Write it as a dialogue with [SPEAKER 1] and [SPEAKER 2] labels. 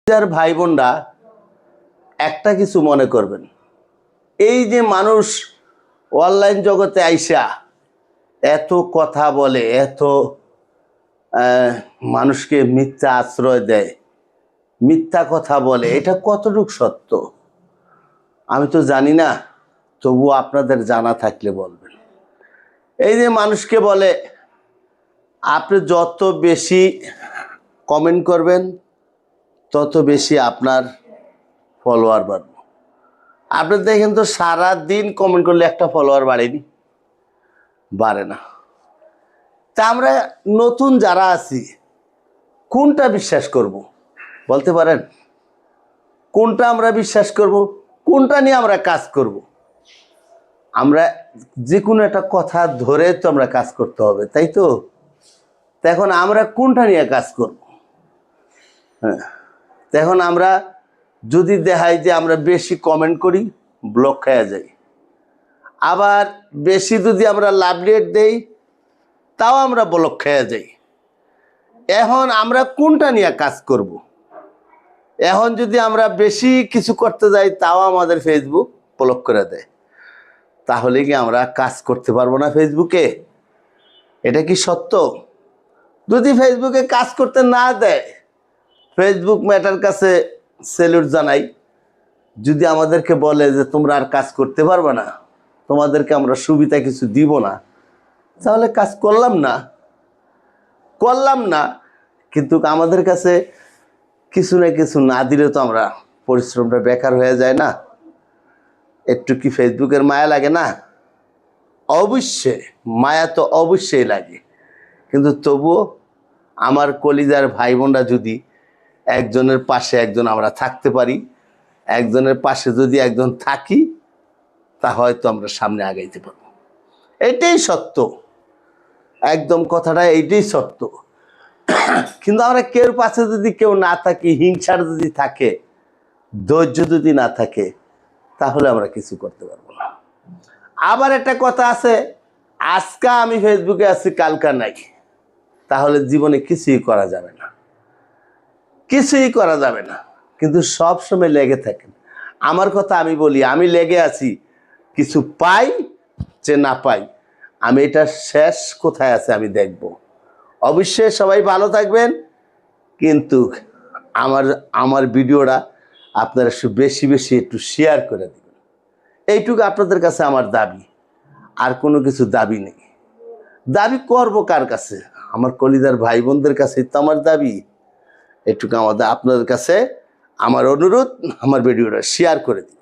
[SPEAKER 1] যার ভাই বোনরা একটা কিছু মনে করবেন, এই যে মানুষ অনলাইন জগতে আইসা এত কথা বলে, এত মানুষকে মিথ্যা আশ্রয় দেয়, মিথ্যা কথা বলে, এটা কতটুকু সত্য আমি তো জানি না, তবু আপনাদের জানা থাকলে বলবেন। এই যে মানুষকে বলে আপনি যত বেশি কমেন্ট করবেন তত বেশি আপনার ফলোয়ার বাড়বে। আপনি দেখেন তো সারা দিন কমেন্ট করলে একটা ফলোয়ার বাড়েনি, বাড়ে না। তা আমরা নতুন যারা আছি কোনটা বিশ্বাস করব বলতে পারেন? কোনটা আমরা বিশ্বাস করব, কোনটা নিয়ে আমরা কাজ করব? আমরা যে কোনো একটা কথা ধরে তো আমরা কাজ করতে হবে, তাই তো? এখন আমরা কোনটা নিয়ে কাজ করব? হ্যাঁ, এখন আমরা যদি দেখাই যে আমরা বেশি কমেন্ট করি, ব্লক খাওয়া যাই। আবার বেশি যদি আমরা লাভ রেট দেই, তাও আমরা ব্লক খেয়ে যাই। এখন আমরা কোনটা নিয়ে কাজ করব? এখন যদি আমরা বেশি কিছু করতে যাই, তাও আমাদের ফেসবুক ব্লক করে দেয়। তাহলে কি আমরা কাজ করতে পারবো না ফেসবুকে? এটা কি সত্য? যদি ফেসবুকে কাজ করতে না দেয়, ফেসবুক ম্যাটার কাছে স্যালুট জানাই। যদি আমাদেরকে বলে যে তোমরা আর কাজ করতে পারবে না, তোমাদেরকে আমরা সুবিধা কিছু দিব না, তাহলে কাজ করলাম না। কিন্তু আমাদের কাছে কিছু না কিছু না দিলে তো আমরা পরিশ্রমটা বেকার হয়ে যায় না? একটু কি ফেসবুকের মায়া লাগে না? অবশ্যই মায়া তো অবশ্যই লাগে। কিন্তু তবুও আমার কলিজার ভাই বোনরা যদি একজনের পাশে একজন আমরা থাকতে পারি, একজনের পাশে যদি একজন থাকি, তা হয়তো আমরা সামনে আগাইতে পারবো। এটাই সত্য, একদম কথাটা এইটাই সত্য। কিন্তু আমরা কেউ পাশে যদি কেউ না থাকি, হিংসার যদি থাকে, ধৈর্য যদি না থাকে, তাহলে আমরা কিছু করতে পারবো না। আবার একটা কথা আছে, আজকে আমি ফেসবুকে আছি, কালকা নাই, তাহলে জীবনে কিছুই করা যাবে না। কিন্তু সব সময় লেগে থাকেন। আমার কথা আমি বলি, আমি লেগে আছি, কিছু পাই যে না পাই, আমি এটা শেষ কোথায় আছে আমি দেখব। অবশ্যই সবাই ভালো থাকবেন, কিন্তু আমার ভিডিওটা আপনারা বেশি একটু শেয়ার করে দিবেন। এইটুকু আপনাদের কাছে আমার দাবি, আর কোনো কিছু দাবি নেই। দাবি করব কার কাছে? আমার কলিজার ভাই বোনদের কাছেই তো আমার দাবি। এটুকু আপনাদের কাছে আমার অনুরোধ, আমার ভিডিওটা শেয়ার করে দিন।